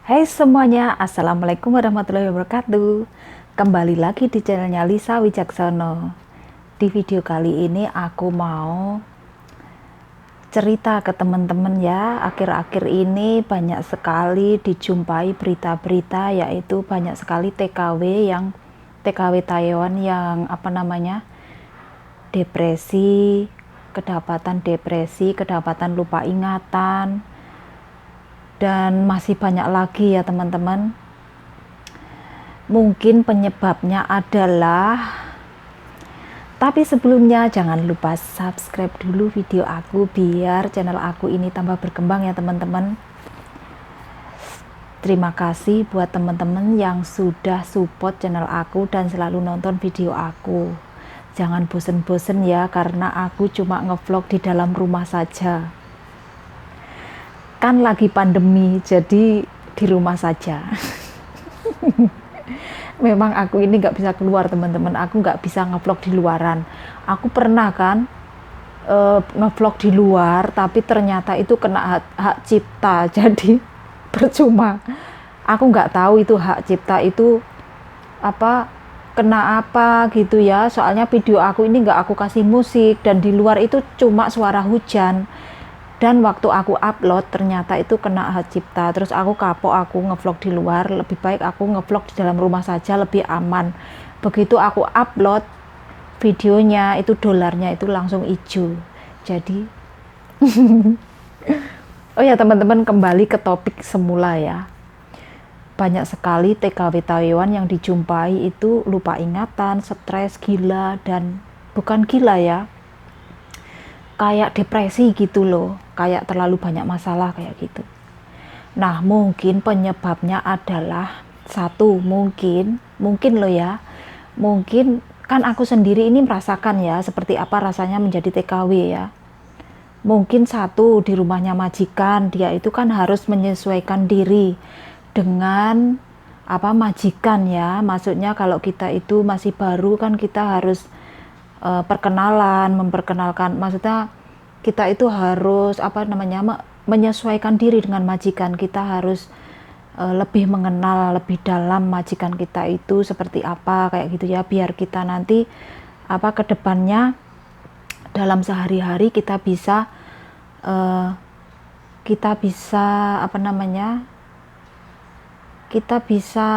Hai semuanya, Assalamualaikum warahmatullahi wabarakatuh. Kembali lagi di channelnya Lisa Wijaksono. Di video kali ini aku mau cerita ke teman-teman ya. Akhir-akhir ini banyak sekali dijumpai berita-berita, yaitu banyak sekali TKW Taiwan yang depresi, kedapatan lupa ingatan, dan masih banyak lagi ya teman-teman. Mungkin penyebabnya adalah, tapi sebelumnya jangan lupa subscribe dulu video aku biar channel aku ini tambah berkembang ya teman-teman. Terima kasih buat teman-teman yang sudah support channel aku dan selalu nonton video aku. Jangan bosen-bosen ya, karena aku cuma ngevlog di dalam rumah saja. Kan lagi pandemi, jadi di rumah saja. Memang aku ini nggak bisa keluar teman-teman, aku nggak bisa ngevlog di luaran. Aku pernah kan ngevlog di luar, tapi ternyata itu kena hak cipta, jadi percuma. Aku nggak tahu itu hak cipta itu kena apa gitu ya, soalnya video aku ini nggak aku kasih musik, dan di luar itu cuma suara hujan. Dan waktu aku upload ternyata itu kena hak cipta. Terus aku kapok, aku ngevlog di luar. Lebih baik aku ngevlog di dalam rumah saja, lebih aman. Begitu aku upload videonya, itu dolarnya itu langsung hijau. Jadi oh ya teman-teman, kembali ke topik semula ya. Banyak sekali TKW Taiwan yang dijumpai itu lupa ingatan, stres, gila, dan bukan gila ya, kayak depresi gitu loh, kayak terlalu banyak masalah kayak gitu. Nah, mungkin penyebabnya adalah satu, mungkin loh ya, mungkin kan aku sendiri ini merasakan ya seperti apa rasanya menjadi TKW ya. Mungkin satu, di rumahnya majikan, dia itu kan harus menyesuaikan diri dengan majikan ya. Maksudnya kalau kita itu masih baru kan kita harus memperkenalkan, maksudnya kita itu harus menyesuaikan diri dengan majikan. Kita harus lebih mengenal lebih dalam majikan kita itu seperti apa kayak gitu ya, biar kita nanti kedepannya dalam sehari-hari kita bisa kita bisa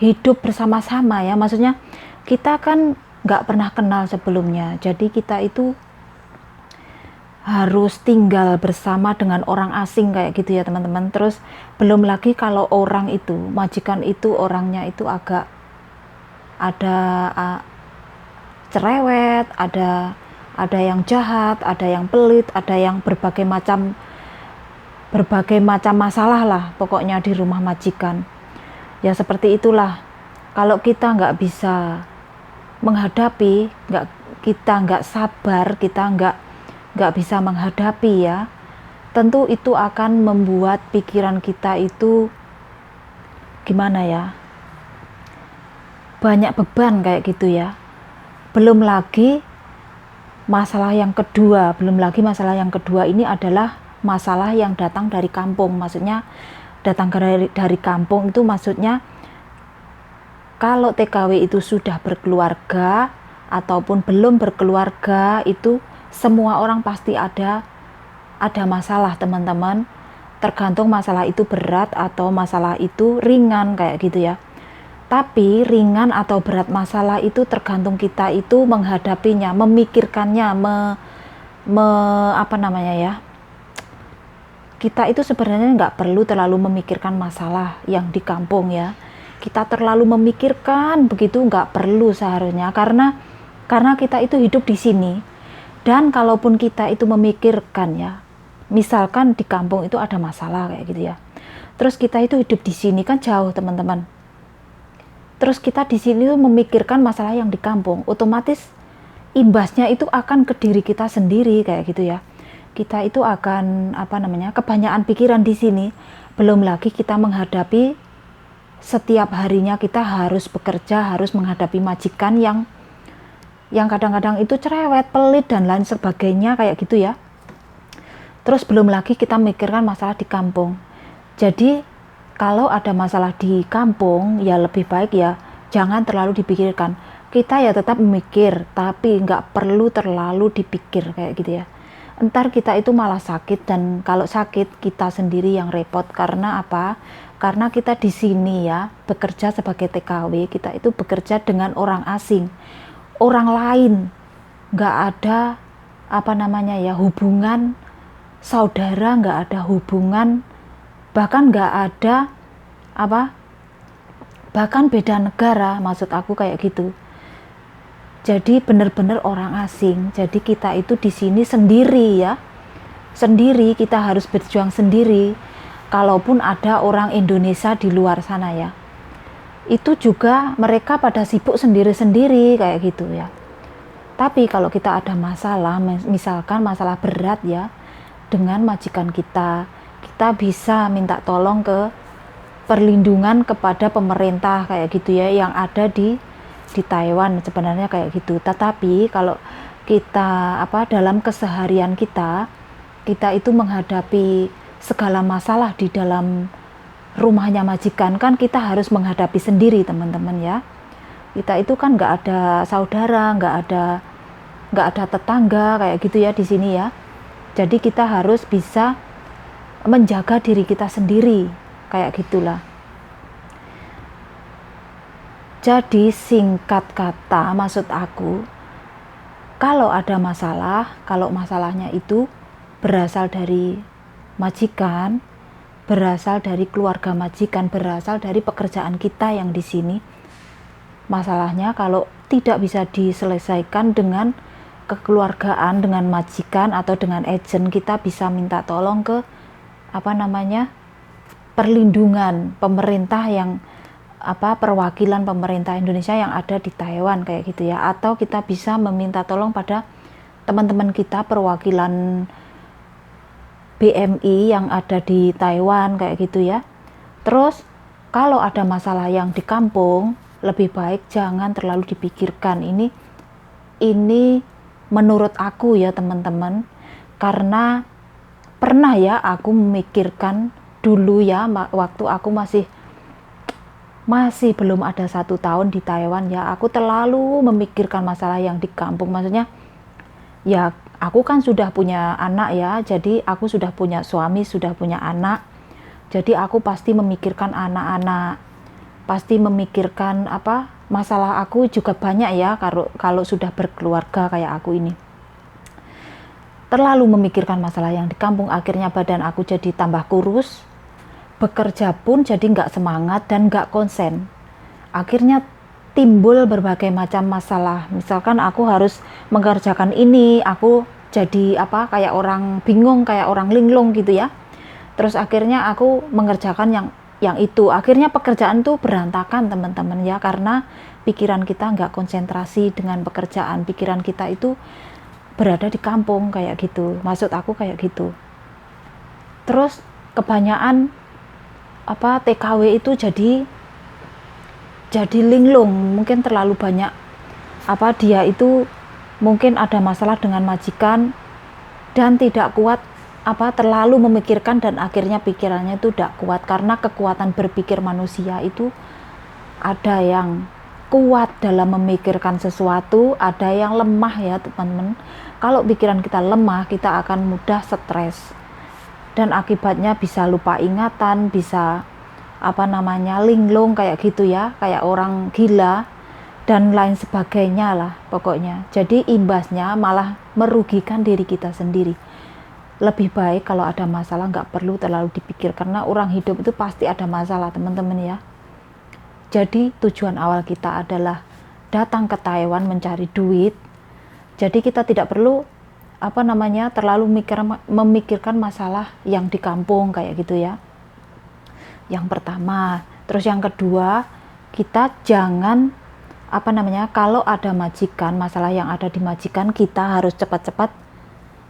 hidup bersama-sama ya. Maksudnya kita kan nggak pernah kenal sebelumnya, jadi kita itu harus tinggal bersama dengan orang asing kayak gitu ya teman-teman. Terus belum lagi kalau orang itu, majikan itu orangnya itu agak ada cerewet, ada yang jahat, ada yang pelit, ada yang berbagai macam masalah lah pokoknya di rumah majikan ya. Seperti itulah, kalau kita nggak bisa menghadapi, kita nggak sabar, kita nggak bisa menghadapi ya, tentu itu akan membuat pikiran kita itu gimana ya, banyak beban kayak gitu ya. Belum lagi masalah yang kedua ini adalah masalah yang datang dari kampung. Maksudnya datang dari kampung itu maksudnya kalau TKW itu sudah berkeluarga ataupun belum berkeluarga, itu semua orang pasti ada masalah teman-teman. Tergantung masalah itu berat atau masalah itu ringan kayak gitu ya. Tapi ringan atau berat masalah itu tergantung kita itu menghadapinya, memikirkannya, kita itu sebenarnya nggak perlu terlalu memikirkan masalah yang di kampung ya. Kita terlalu memikirkan begitu nggak perlu seharusnya, karena kita itu hidup di sini. Dan kalaupun kita itu memikirkan ya, misalkan di kampung itu ada masalah kayak gitu ya, terus kita itu hidup di sini kan jauh teman-teman, terus kita di sini tuh memikirkan masalah yang di kampung, otomatis imbasnya itu akan ke diri kita sendiri kayak gitu ya. Kita itu akan kebanyakan pikiran di sini. Belum lagi kita menghadapi setiap harinya kita harus bekerja, harus menghadapi majikan yang kadang-kadang itu cerewet, pelit, dan lain sebagainya kayak gitu ya. Terus belum lagi kita mikirkan masalah di kampung. Jadi kalau ada masalah di kampung ya lebih baik ya jangan terlalu dipikirkan. Kita ya tetap memikir, tapi nggak perlu terlalu dipikir kayak gitu ya. Entar kita itu malah sakit, dan kalau sakit kita sendiri yang repot. Karena apa? Karena kita di sini ya bekerja sebagai TKW, kita itu bekerja dengan orang asing, orang lain, nggak ada hubungan saudara, nggak ada hubungan, bahkan nggak ada bahkan beda negara, maksud aku kayak gitu. Jadi benar-benar orang asing. Jadi kita itu di sini sendiri ya. Sendiri, kita harus berjuang sendiri. Kalaupun ada orang Indonesia di luar sana ya. Itu juga mereka pada sibuk sendiri-sendiri kayak gitu ya. Tapi kalau kita ada masalah, misalkan masalah berat ya, dengan majikan kita bisa minta tolong ke perlindungan kepada pemerintah kayak gitu ya, yang ada di Taiwan sebenarnya kayak gitu. Tetapi kalau kita dalam keseharian kita itu menghadapi segala masalah di dalam rumahnya majikan, kan kita harus menghadapi sendiri teman-teman ya. Kita itu kan nggak ada saudara, nggak ada tetangga kayak gitu ya di sini ya. Jadi kita harus bisa menjaga diri kita sendiri kayak gitulah. Jadi singkat kata, maksud aku, kalau ada masalah, kalau masalahnya itu berasal dari majikan, berasal dari keluarga majikan, berasal dari pekerjaan kita yang di sini, masalahnya kalau tidak bisa diselesaikan dengan kekeluargaan, dengan majikan atau dengan agen, kita bisa minta tolong ke perlindungan pemerintah yang perwakilan pemerintah Indonesia yang ada di Taiwan kayak gitu ya. Atau kita bisa meminta tolong pada teman-teman kita perwakilan BMI yang ada di Taiwan kayak gitu ya. Terus kalau ada masalah yang di kampung, lebih baik jangan terlalu dipikirkan. Ini menurut aku ya teman-teman, karena pernah ya aku memikirkan dulu ya, waktu aku masih belum ada 1 tahun di Taiwan ya, aku terlalu memikirkan masalah yang di kampung. Maksudnya ya aku kan sudah punya anak ya, jadi aku sudah punya suami, sudah punya anak, jadi aku pasti memikirkan anak-anak, pasti memikirkan masalah aku juga banyak ya kalau sudah berkeluarga kayak aku ini. Terlalu memikirkan masalah yang di kampung, akhirnya badan aku jadi tambah kurus, bekerja pun jadi nggak semangat dan nggak konsen. Akhirnya timbul berbagai macam masalah. Misalkan aku harus mengerjakan ini, aku jadi kayak orang bingung, kayak orang linglung gitu ya. Terus akhirnya aku mengerjakan yang itu. Akhirnya pekerjaan tuh berantakan teman-teman ya, karena pikiran kita nggak konsentrasi dengan pekerjaan. Pikiran kita itu berada di kampung kayak gitu. Maksud aku kayak gitu. Terus kebanyakan TKW itu jadi linglung, mungkin terlalu banyak dia itu mungkin ada masalah dengan majikan dan tidak kuat terlalu memikirkan, dan akhirnya pikirannya itu tidak kuat. Karena kekuatan berpikir manusia itu ada yang kuat dalam memikirkan sesuatu, ada yang lemah ya teman-teman. Kalau pikiran kita lemah, kita akan mudah stres. Dan akibatnya bisa lupa ingatan, bisa linglung kayak gitu ya, kayak orang gila dan lain sebagainya lah pokoknya. Jadi imbasnya malah merugikan diri kita sendiri. Lebih baik kalau ada masalah nggak perlu terlalu dipikir, karena orang hidup itu pasti ada masalah teman-teman ya. Jadi tujuan awal kita adalah datang ke Taiwan mencari duit. Jadi kita tidak perlu terlalu memikirkan masalah yang di kampung kayak gitu ya. Yang pertama. Terus yang kedua, kita jangan kalau ada majikan, masalah yang ada di majikan, kita harus cepat-cepat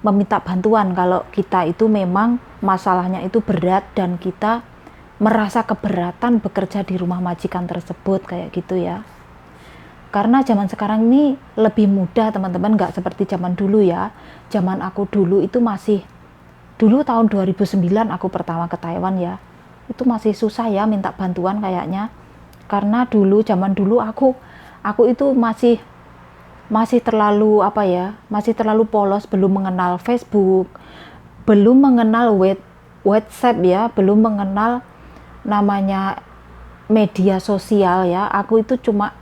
meminta bantuan. Kalau kita itu memang masalahnya itu berat dan kita merasa keberatan bekerja di rumah majikan tersebut kayak gitu ya. Karena zaman sekarang ini lebih mudah teman-teman, nggak seperti zaman dulu ya. Zaman aku dulu itu dulu tahun 2009 aku pertama ke Taiwan ya. itu masih susah ya minta bantuan kayaknya. Karena zaman dulu aku itu masih terlalu masih terlalu polos, belum mengenal Facebook, belum mengenal WhatsApp ya, belum mengenal namanya media sosial ya. Aku itu cuma,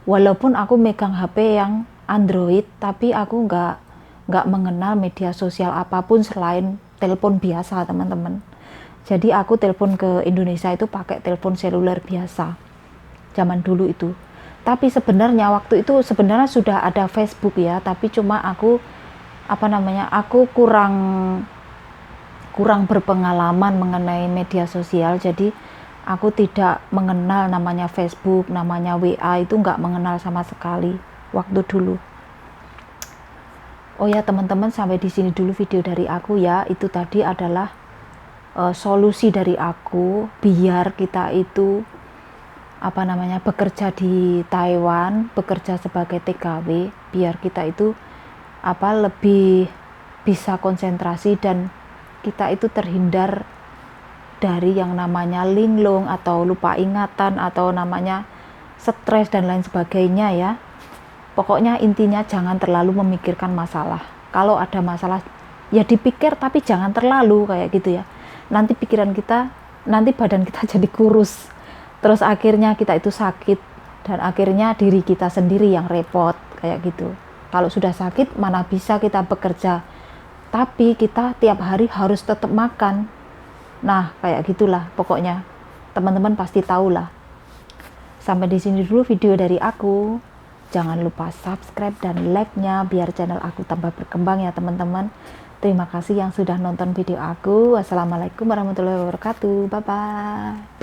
walaupun aku megang HP yang Android, tapi aku nggak mengenal media sosial apapun selain telepon biasa, teman-teman. Jadi aku telepon ke Indonesia itu pakai telepon seluler biasa zaman dulu itu. Tapi sebenarnya waktu itu sebenarnya sudah ada Facebook ya, tapi cuma aku aku kurang berpengalaman mengenai media sosial, jadi aku tidak mengenal namanya Facebook, namanya WA, itu nggak mengenal sama sekali waktu dulu. Oh ya teman-teman, sampai di sini dulu video dari aku ya. Itu tadi adalah solusi dari aku biar kita itu bekerja di Taiwan, bekerja sebagai TKW, biar kita itu lebih bisa konsentrasi dan kita itu terhindar dari yang namanya linglung atau lupa ingatan atau namanya stres dan lain sebagainya ya. Pokoknya intinya jangan terlalu memikirkan masalah. Kalau ada masalah ya dipikir, tapi jangan terlalu kayak gitu ya. Nanti badan kita jadi kurus. Terus akhirnya kita itu sakit dan akhirnya diri kita sendiri yang repot kayak gitu. Kalau sudah sakit mana bisa kita bekerja. Tapi kita tiap hari harus tetap makan. Nah, kayak gitulah pokoknya. Teman-teman pasti tahu lah. Sampai di sini dulu video dari aku. Jangan lupa subscribe dan like-nya biar channel aku tambah berkembang ya teman-teman. Terima kasih yang sudah nonton video aku. Wassalamualaikum warahmatullahi wabarakatuh. Bye-bye.